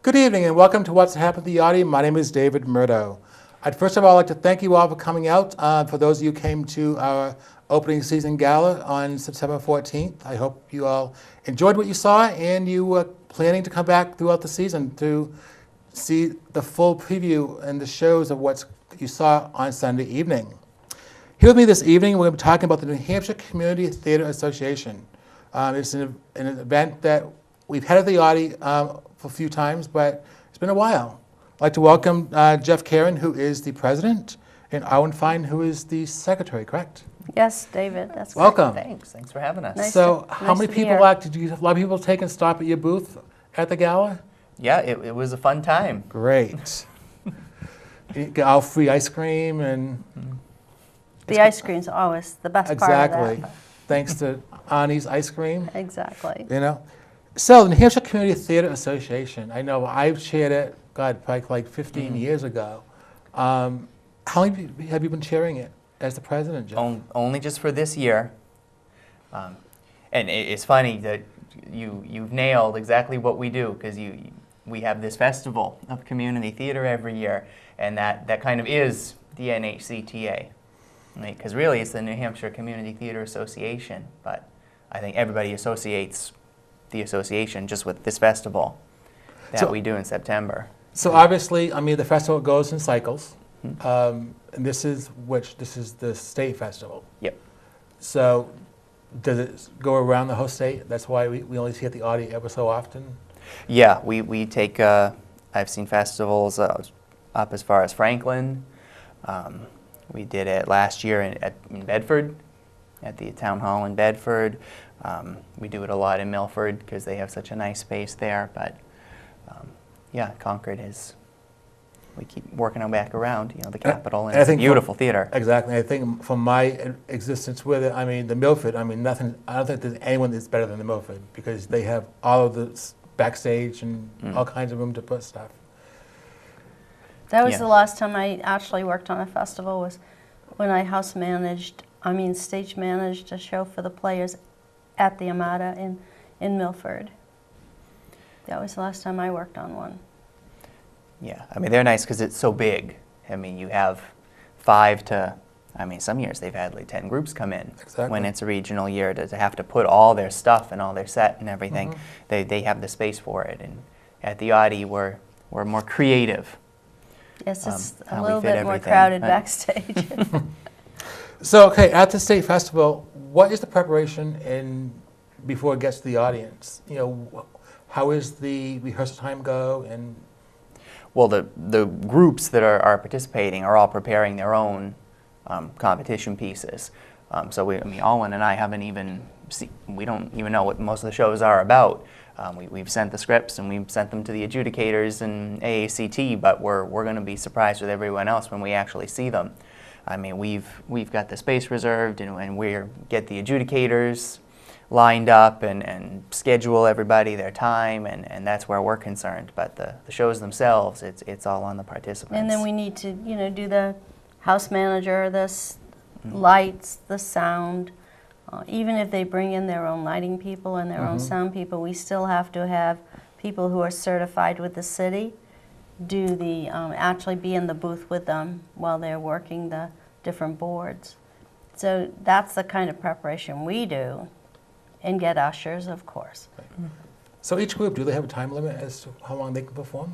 Good evening and welcome to What's Happened to the Audi. My name is David Murdo. I'd first of all like to thank you all for coming out. For those of you who came to our opening season gala on September 14th, I hope you all enjoyed what you saw and you were planning to come back throughout the season to see the full preview and the shows of what you saw on Sunday evening. Here with me this evening, we're going to be talking about the New Hampshire Community Theater Association. It's an event that we've had at the Audi for a few times, but it's been a while. I'd like to welcome Jeff Karen, who is the president, and Owen Fine, who is the secretary, correct? Yes, David, that's welcome. Correct. Thanks for having us. How many people did you have a lot of people take and stop at your booth at the gala? Yeah, it was a fun time. Great. You get all free ice cream and... The ice cream's always the best part of that. Exactly. Thanks to Annie's ice cream. Exactly. You know? So, the New Hampshire Community Theater Association, I know I've chaired it, God, probably like 15 years ago. How long have you been chairing it as the president, Jeff? Only just for this year. And it's funny that you've nailed exactly what we do, because we have this festival of community theater every year, and that kind of is the NHCTA. Because really it's the New Hampshire Community Theater Association, but I think everybody associates the association just with this festival that we do in September. So obviously, I mean, the festival goes in cycles, and this is the state festival. Yep. So does it go around the whole state? That's why we only see it at the Audi ever so often? Yeah, we take, I've seen festivals up as far as Franklin. We did it last year in Bedford, at the town hall in Bedford. We do it a lot in Milford because they have such a nice space there. But yeah, Concord we keep working our back around, the capital, and it's a beautiful theater. Exactly. I think from my existence with it, I mean, the Milford, I mean, I don't think there's anyone that's better than the Milford because they have all of the backstage and all kinds of room to put stuff. That was the last time I actually worked on a festival, was when I stage managed a show for the players at the Armada in Milford. That was the last time I worked on one. Yeah, I mean, they're nice because it's so big. I mean, you have 5 to, some years they've had like 10 groups come in. Exactly. When it's a regional year, to have to put all their stuff and all their set and everything. They have the space for it. And at the Audi, we're more creative. Yes, it's a little bit more crowded backstage. So, okay, at the state festival, what is the preparation before it gets to the audience? How is the rehearsal time go? And well, the groups that are participating are all preparing their own competition pieces. So Owen and I we don't even know what most of the shows are about. We've sent the scripts and we've sent them to the adjudicators and AACT, but we're going to be surprised with everyone else when we actually see them. I mean, we've got the space reserved, and we get the adjudicators lined up and schedule everybody their time, and that's where we're concerned. But the shows themselves, it's all on the participants. And then we need to do the house manager, the lights, the sound. Even if they bring in their own lighting people and their own sound people, we still have to have people who are certified with the city actually be in the booth with them while they're working the different boards. So that's the kind of preparation we do, and get ushers, of course. Right. So each group, do they have a time limit as to how long they can perform?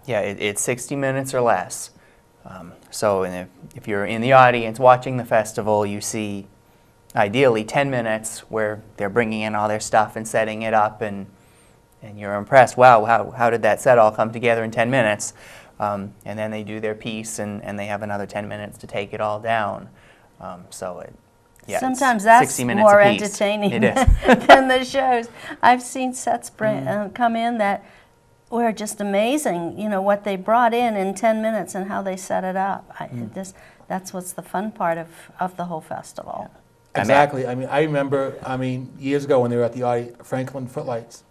Yeah, it's 60 minutes or less. So if you're in the audience watching the festival, you see ideally 10 minutes where they're bringing in all their stuff and setting it up, and you're impressed. Wow, how did that set all come together in 10 minutes? And then they do their piece, and they have another 10 minutes to take it all down. Sometimes that's more entertaining than the shows. I've seen sets come in that were just amazing, what they brought in 10 minutes and how they set it up. That's what's the fun part of the whole festival. Yeah. Exactly. I remember, years ago when they were at the Audi Franklin Footlights,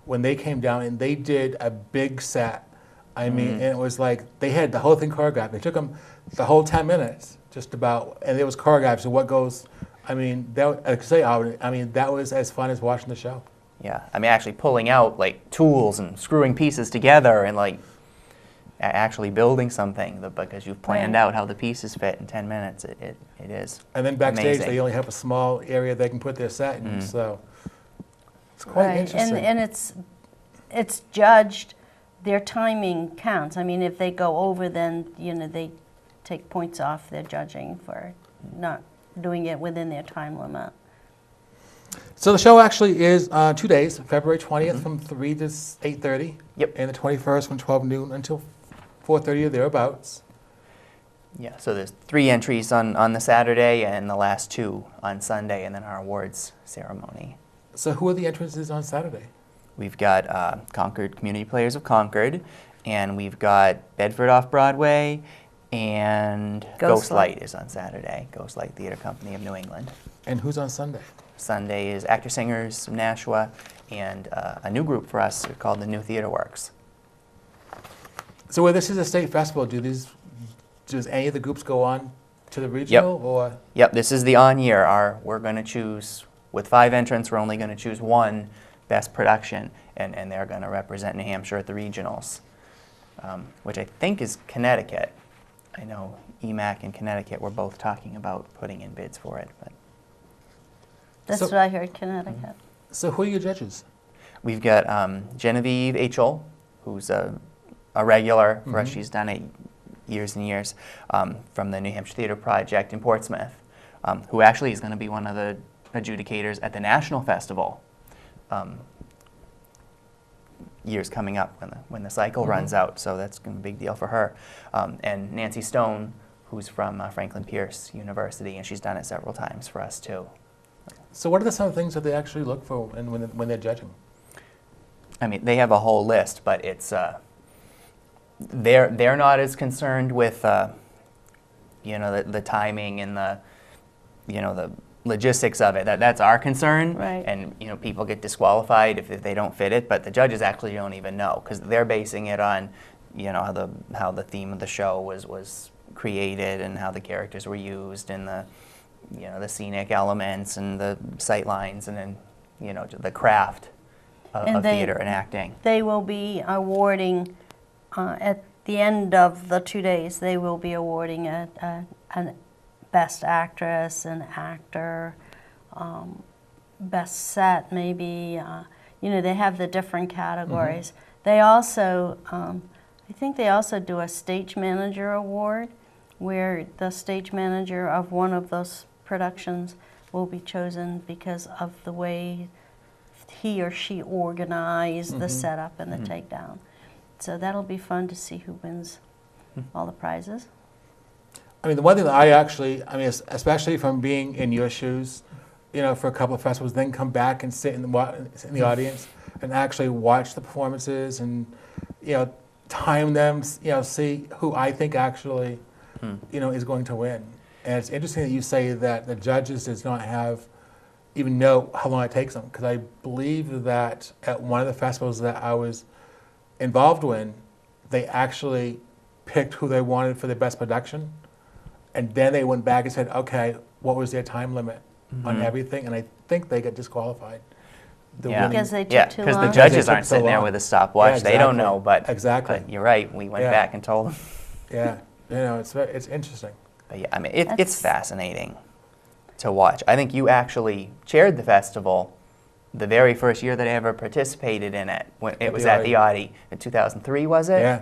when they came down and they did a big set. And it was like they had the whole thing choreographed. It took them the whole 10 minutes, just about, and it was choreographed. So what goes? That was as fun as watching the show. Yeah, I mean, actually pulling out like tools and screwing pieces together and like actually building something because you've planned Right. out how the pieces fit in 10 minutes. It is. And then backstage, amazing. they only have a small area they can put their set in, so it's quite Right, interesting. and it's judged, their timing counts. I mean, if they go over, then, you know, they take points off their judging for not doing it within their time limit. So the show actually is 2 days, February 20th from 3 to 8:30. Yep. And the 21st from 12 noon until 4:30 or thereabouts. Yeah, so there's 3 entries on the Saturday and the last 2 on Sunday, and then our awards ceremony. So who are the entrances on Saturday? We've got Concord Community Players of Concord, and we've got Bedford Off-Broadway, and Ghost Ghostlight is on Saturday, Ghostlight Theater Company of New England. And who's on Sunday? Sunday is Actor-Singers from Nashua, and a new group for us called the New Theater Works. So where this is a state festival, does any of the groups go on to the regional or? Yep, this is the on-year. We're going to choose, with 5 entrants, we're only going to choose 1 best production, and they're going to represent New Hampshire at the regionals, which I think is Connecticut. I know EMAC and Connecticut were both talking about putting in bids for it. But That's So- what I heard, Connecticut. So who are your judges? we've got Genevieve Achel, who's a regular for us. She's done it years and years, from the New Hampshire Theater Project in Portsmouth, who actually is going to be one of the adjudicators at the National Festival years coming up when the cycle runs out. So that's going to be a big deal for her. And Nancy Stone, who's from Franklin Pierce University, and she's done it several times for us too. So what are some of the things that they actually look for when they're judging? I mean, they have a whole list, but it's they're not as concerned with you know, the timing and the logistics of it. That's our concern, Right. and you know, people get disqualified if they don't fit it. But the judges actually don't even know because they're basing it on, you know, how the theme of the show was created and how the characters were used and the, you know, the scenic elements and the sight lines and then, you know, the craft And of they- theater and acting. They will be awarding, at the end of the 2 days, they will be awarding a best actress, an actor, best set maybe. You know, they have the different categories. They also, I think they also do a stage manager award where the stage manager of one of those productions will be chosen because of the way he or she organized the setup and the takedown. So that'll be fun to see who wins all the prizes. I mean, the one thing that especially from being in your shoes, you know, for a couple of festivals, then come back and sit in the audience and actually watch the performances and, you know, time them, you know, see who I think actually, you know, is going to win. And it's interesting that you say that the judges does not even know how long it takes them, because I believe that at one of the festivals that I was involved in, they actually picked who they wanted for the best production, and then they went back and said, okay, what was their time limit on everything, and I think they got disqualified. The Yeah. winning- Because they took Yeah, too because the long. judges They aren't took so sitting there long. with a stopwatch. Yeah, They don't exactly. know, but Exactly. But you're right. We went Yeah. back and told them. Yeah, you know, it's interesting. But yeah, I mean, it's That's- fascinating to watch. I think you actually chaired the festival the very first year that I ever participated in it. When it At was the at the Audi. Audi in 2003, was it? Yeah,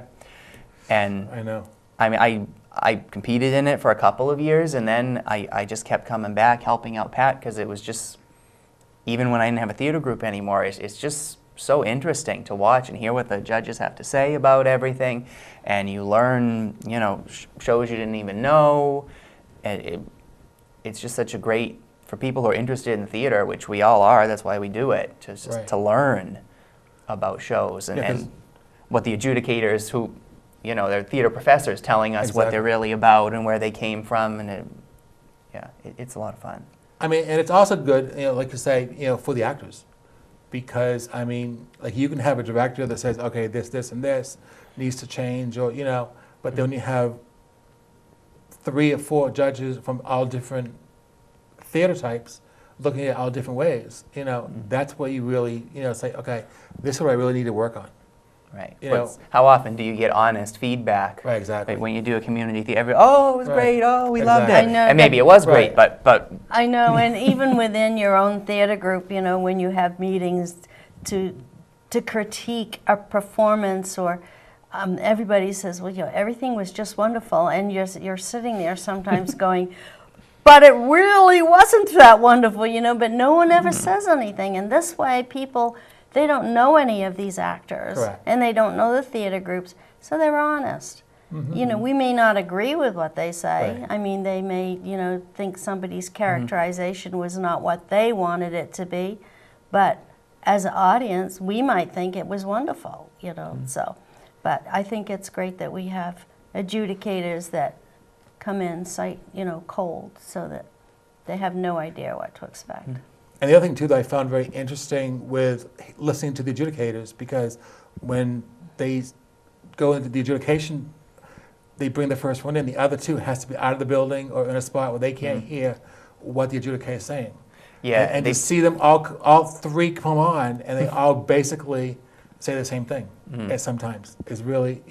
And I know. I mean, I competed in it for a couple of years, and then I just kept coming back, helping out Pat, because it was just, even when I didn't have a theater group anymore, it's just so interesting to watch and hear what the judges have to say about everything, and you learn, you know, shows you didn't even know. And it's just such a great, for people who are interested in theater, which we all are, that's why we do it, just Right. to learn about shows and, Yeah, 'cause- and what the adjudicators who, you know, they're theater professors telling us what they're Exactly. really about and where they came from, and it's a lot of fun. I mean, and it's also good, you know, like you say, you know, for the actors, because I mean, like you can have a director that says, okay, this, and this needs to change, or you know, but then you have 3 or 4 judges from all different theater types looking at all different ways, that's where you really, say, okay, this is what I really need to work on. Right. You know- How often do you get honest feedback? Right, exactly. When you do a community theater, oh, it was Right. great. Oh, we loved Exactly. it. I know And maybe that- it was great, Right. but I know, and even within your own theater group, when you have meetings to critique a performance, or everybody says, well, everything was just wonderful, and you're sitting there sometimes going, but it really wasn't that wonderful, but no one ever says anything. And this way, people, they don't know any of these actors, Correct. and they don't know the theater groups, so they're honest. We may not agree with what they say. Right. I mean, they may, think somebody's characterization was not what they wanted it to be, but as an audience, we might think it was wonderful, so. But I think it's great that we have adjudicators that come in cold, so that they have no idea what to expect. And the other thing, too, that I found very interesting with listening to the adjudicators, because when they go into the adjudication, they bring the first one in. The other two has to be out of the building or in a spot where they can't hear what the adjudicator is saying. yeah, And they, to see them all three come on, and they all basically say the same thing at sometimes is really,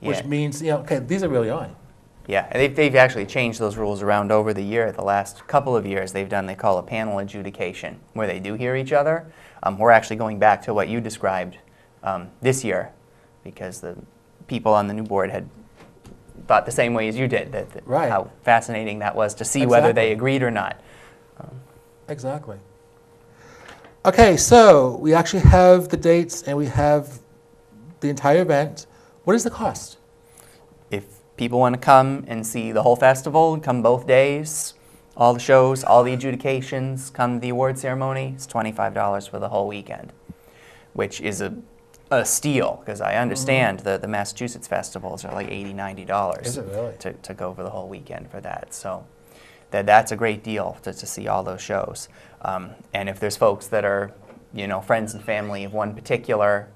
which Yeah. means, okay, these are really on. yeah, and they've actually changed those rules around over the year. The last couple of years, they call a panel adjudication, where they do hear each other. We're actually going back to what you described this year, because the people on the new board had thought the same way as you did, that Right. how fascinating that was to see whether they Exactly. agreed or not. Exactly. Okay, so we actually have the dates and we have the entire event. What is the cost? If people want to come and see the whole festival, come both days, all the shows, all the adjudications, come to the award ceremony, it's $25 for the whole weekend, which is a steal, because I understand the Massachusetts festivals are like $80, $90 Is it really? to go for the whole weekend for that. So that's a great deal to see all those shows. And if there's folks that are, friends and family of one particular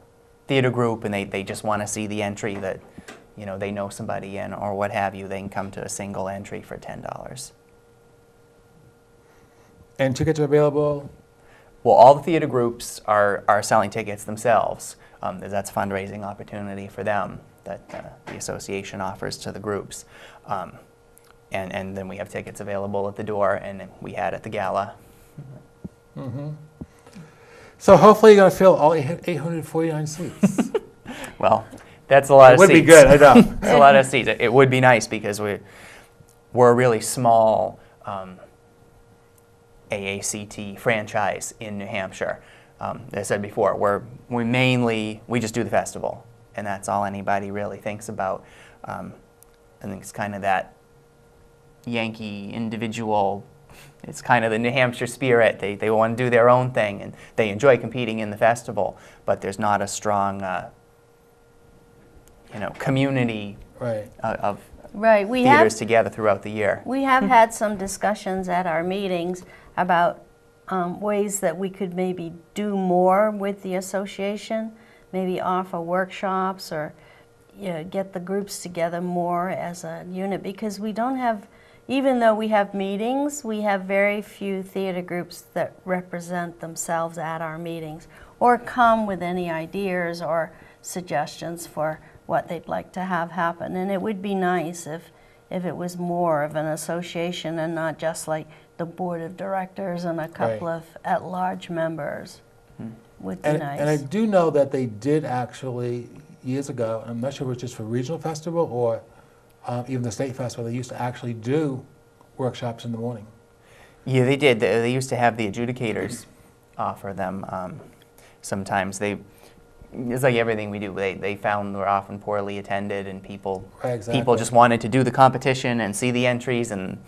theater group, and they just want to see the entry that, they know somebody in or what have you, they can come to a single entry for $10. And tickets are available? Well, all the theater groups are selling tickets themselves. That's a fundraising opportunity for them that the association offers to the groups. And then we have tickets available at the door, and we had at the gala. So hopefully you're going to fill all 849 seats. Well, that's a lot It of would seats. be good, I know. It's a lot of seats. It would be nice, because we're a really small AACT franchise in New Hampshire. As I said before, we just do the festival, and that's all anybody really thinks about. I think it's kind of that Yankee individual. It's kind of the New Hampshire spirit. They want to do their own thing, and they enjoy competing in the festival, but there's not a strong community Right. of Right, we theaters together throughout the year. We have had some discussions at our meetings about ways that we could maybe do more with the association, maybe offer workshops or get the groups together more as a unit, because we don't have, even though we have meetings, we have very few theater groups that represent themselves at our meetings or come with any ideas or suggestions for what they'd like to have happen. And it would be nice if it was more of an association and not just like the board of directors and a couple Right. of at-large members. Would be nice. And I do know that they did actually, years ago, I'm not sure if it was just for regional festival or even the state festival, they used to actually do workshops in the morning. Yeah, they did. They used to have the adjudicators offer them. Sometimes it's like everything we do. They found were often poorly attended, and people Exactly. just wanted to do the competition and see the entries, and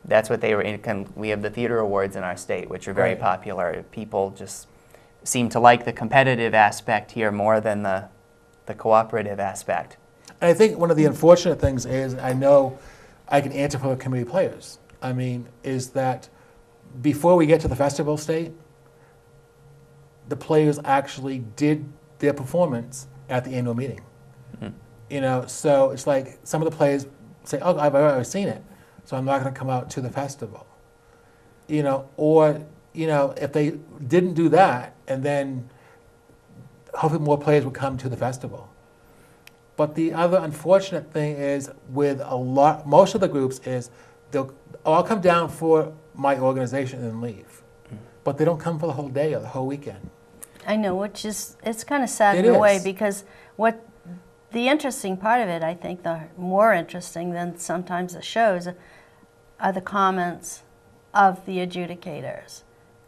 that's what they were in. We have the theater awards in our state, which are very Right. popular. People just seem to like the competitive aspect here more than the cooperative aspect. And I think one of the unfortunate things is, I know I can answer for the committee players, is that before we get to the festival state, the players actually did their performance at the annual meeting. So it's like some of the players say, oh, I've already seen it, so I'm not going to come out to the festival. or, if they didn't do that, and then hopefully more players would come to the festival. But the other unfortunate thing is with most of the groups is they'll all come down for my organization and then leave. But they don't come for the whole day or the whole weekend. I know, it's kind of sad It in a way, is. because the interesting part of it, I think, the more interesting than sometimes the shows, are the comments of the adjudicators.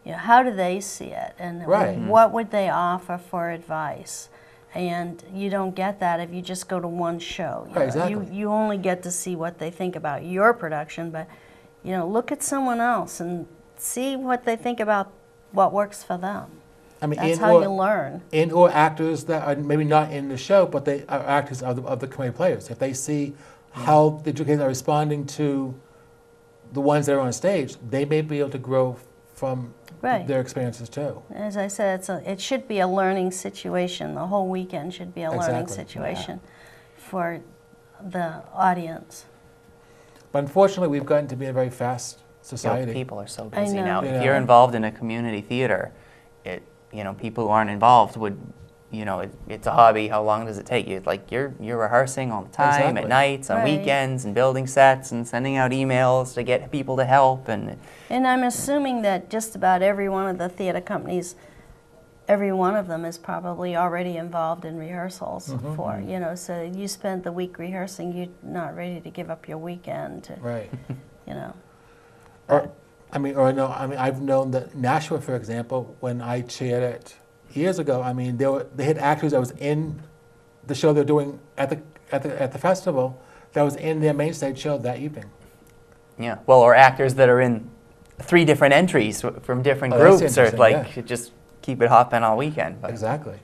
How do they see it, and Right. what would they offer for advice? And you don't get that if you just go to one show. Right, exactly. You only get to see what they think about your production, but look at someone else and see what they think about what works for them. I mean, That's how you learn. or actors that are maybe not in the show, but they are actors of the committee players. If they see how the educators are responding to the ones that are on stage, they may be able to grow from Right. their experiences too. As I said, it should be a learning situation. The whole weekend should be a learning Exactly. situation for the audience. But unfortunately, we've gotten to be a very fast You know, society. people are so I busy know. now. Yeah. If you're involved in a community theater, people who aren't involved would, it's a hobby. How long does it take you? Like you're rehearsing all the time Exactly. at nights, on Right. weekends, and building sets and sending out emails to get people to help. And And I'm assuming that just about every one of the theater companies, every one of them is probably already involved in rehearsals for, so you spend the week rehearsing, you're not ready to give up your weekend to, Right. But- I've known that Nashua, for example, when I chaired it years ago, they had actors that was in the show they're doing at the festival that was in their main stage show that evening. yeah, well, or actors that are in 3 different entries from different Oh, that's groups, or interesting, just keep it hopping all weekend. But Exactly.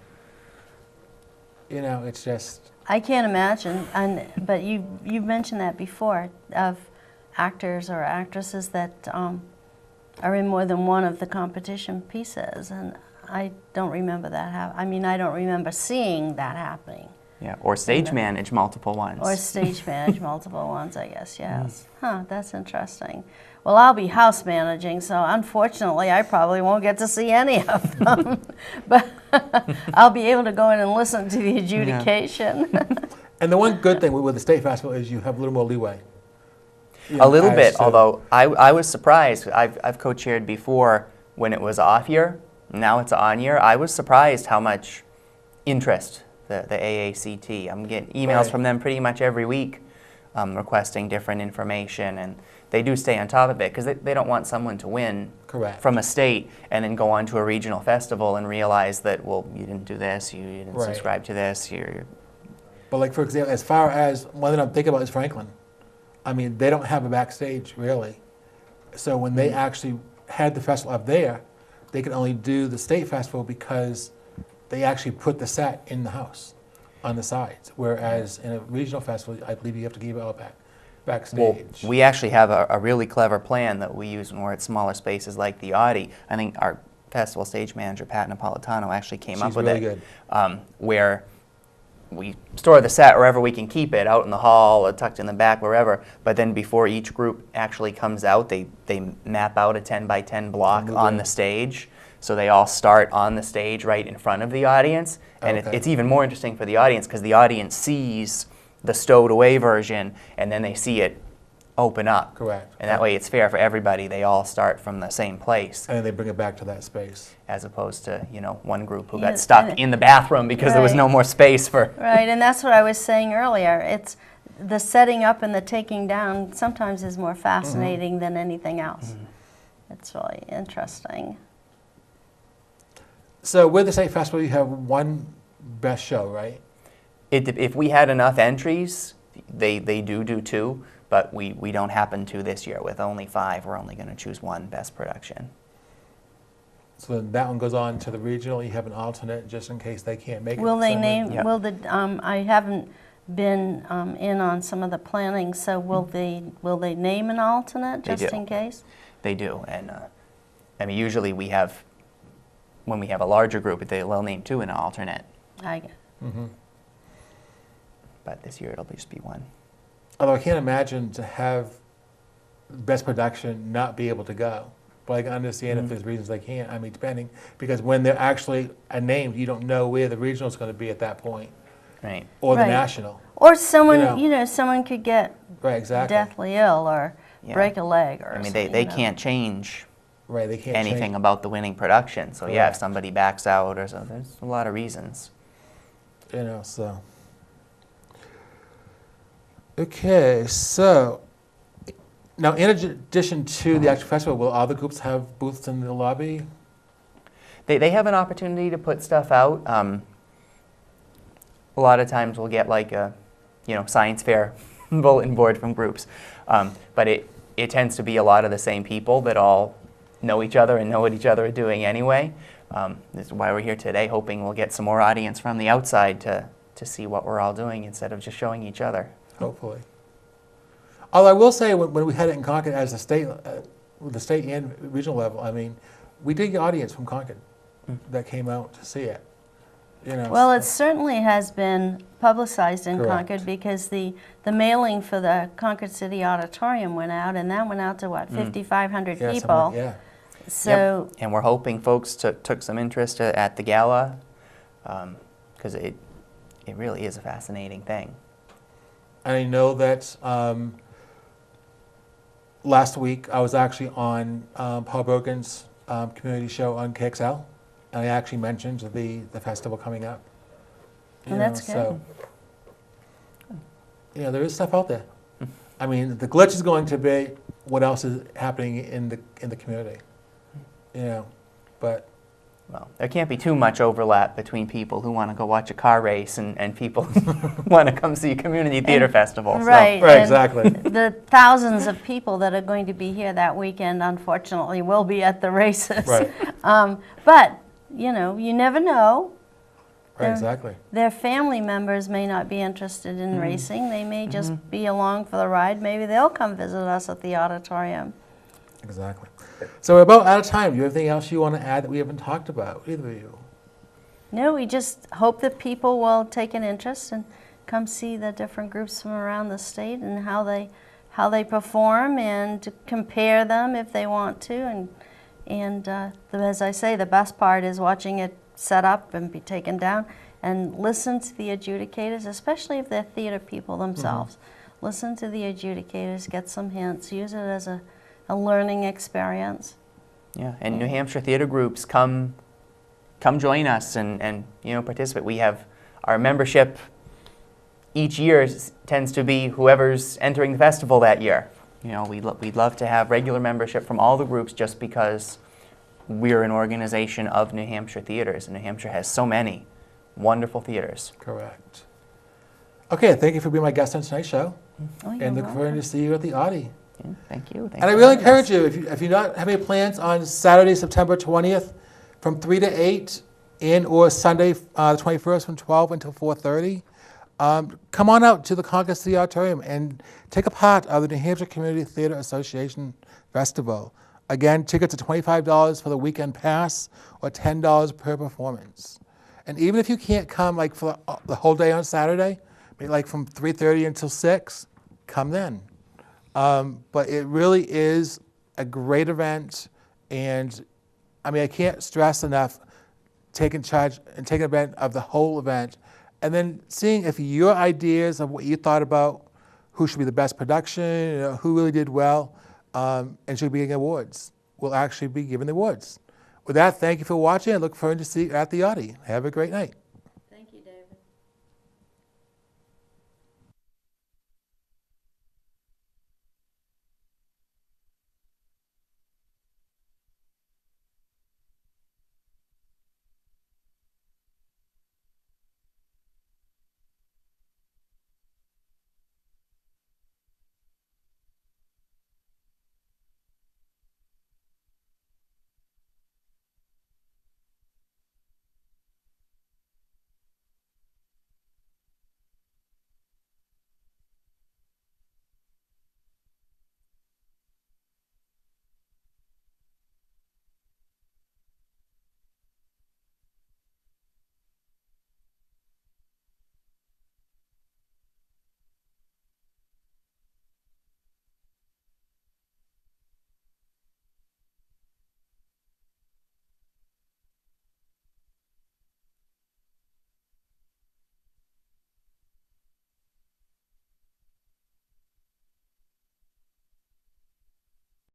It's just, I can't imagine, but you mentioned that before, of actors or actresses that are in more than one of the competition pieces, and I don't remember that I don't remember seeing that happening. yeah, or stage manage multiple ones. Or stage manage multiple ones, I guess, yes. That's interesting. Well, I'll be house managing, so unfortunately I probably won't get to see any of them. But I'll be able to go in and listen to the adjudication. and the one good thing with the state festival is you have a little more leeway. A little as bit, to- although I was surprised. I've co-chaired before when it was off year. Now it's on year. I was surprised how much interest the AACT. I'm getting emails Right. from them pretty much every week requesting different information, and they do stay on top of it because they don't want someone to win Correct. from a state and then go on to a regional festival and realize that, well, you didn't do this, you didn't Right. subscribe to this, you're But like, for example, as far as one that I'm thinking about is Franklin. They don't have a backstage really. So when they actually had the festival up there, they could only do the state festival because they actually put the set in the house on the sides. Whereas in a regional festival, I believe you have to give it all backstage. Well, we actually have a really clever plan that we use when we're at smaller spaces like the Audi. I think our festival stage manager, Pat Napolitano, actually came up She's with really it. good. Where we store the set wherever we can keep it, out in the hall or tucked in the back, wherever. But then before each group actually comes out, they map out a 10 by 10 block Move on in. the stage. So they all start on the stage right in front of the audience. And Okay. it's even more interesting for the audience because the audience sees the stowed away version and then they see it open up. Correct. And that way it's fair for everybody. They all start from the same place And then they bring it back to that space. as opposed to, one group who Yeah, got stuck and- in the bathroom because there was Right. no more space for. Right, and that's what I was saying earlier. It's the setting up and the taking down sometimes is more fascinating than anything else. It's really interesting. So with the state festival, you have one best show, right? If we had enough entries, they do 2, but we don't happen to this year. With only 5, we're only going to choose one best production. So then that one goes on to the regional. You have an alternate just in case they can't make it. Will they So name, Yeah. will the, I haven't been in on some of the planning, so will they name an alternate They just do. in case? They do, and usually when we have a larger group, they'll name 2 in an alternate. I get Mhm. But this year it'll just be 1. Although I can't imagine to have best production not be able to go. But I can understand if there's reasons they can't. I mean, depending, because when they're actually named, you don't know where the regional is going to be at that point, Right. or the Right. national. Or someone, You know. someone could get Right, exactly. deathly ill or Yeah. break a leg or I mean, something. they can't change Right, they can't anything change. about the winning production. So yeah, if Correct. somebody backs out or something, there's a lot of reasons. So. Okay, so now in addition to the actual festival, will other groups have booths in the lobby? They have an opportunity to put stuff out. A lot of times we'll get like a, science fair bulletin board from groups, but it tends to be a lot of the same people that all know each other and know what each other are doing anyway. This is why we're here today, hoping we'll get some more audience from the outside to see what we're all doing instead of just showing each other. Hopefully. Although I will say, when we had it in Concord as a state, with the state and regional level, I mean, we did get audience from Concord that came out to see it. Well, it certainly has been publicized in Correct. Concord because the mailing for the Concord City Auditorium went out, and that went out to, what, 5,500 Yeah, people? something- yeah. So, Yep. And we're hoping folks took some interest at the gala, because it really is a fascinating thing. And I know that last week I was actually on Paul Brogan's community show on KXL, and I actually mentioned the festival coming up. And that's good. So, there is stuff out there. I mean, the glitch is going to be what else is happening in the community. But Well, there can't be too much overlap between people who want to go watch a car race and people who want to come see a community theater festival. so- right. Right, and exactly. The thousands of people that are going to be here that weekend, unfortunately, will be at the races. Right. But, you never know. Right, exactly. Their family members may not be interested in racing. They may just be along for the ride. Maybe they'll come visit us at the auditorium. Exactly. So we're about out of time. Do you have anything else you want to add that we haven't talked about, either of you? No, we just hope that people will take an interest and come see the different groups from around the state and how they perform, and to compare them if they want to. And as I say, the best part is watching it set up and be taken down, and listen to the adjudicators, especially if they're theater people themselves. Listen to the adjudicators, get some hints, use it as a learning experience. Yeah, and New Hampshire theater groups, come join us and participate. We have our membership each year tends to be whoever's entering the festival that year. We'd love to have regular membership from all the groups, just because we're an organization of New Hampshire theaters, and New Hampshire has so many wonderful theaters. Correct. Okay, thank you for being my guest on tonight's show, Oh, you're and look welcome. forward to see you at the Audi. Yeah, thank you. And I really encourage you, if you not have any plans on Saturday, September 20th, from 3 to 8, or Sunday, the 21st, from 12 until 4:30, come on out to the Concord City Auditorium and take a part of the New Hampshire Community Theater Association Festival. Again, tickets are $25 for the weekend pass, or $10 per performance. And even if you can't come for the whole day on Saturday, maybe from 3:30 until 6, come then. But it really is a great event, and I can't stress enough taking charge and taking advantage of the whole event, and then seeing if your ideas of what you thought about who should be the best production, who really did well, and should be getting awards. We'll actually be giving the awards. With that, thank you for watching. I look forward to see you at the Audi. Have a great night.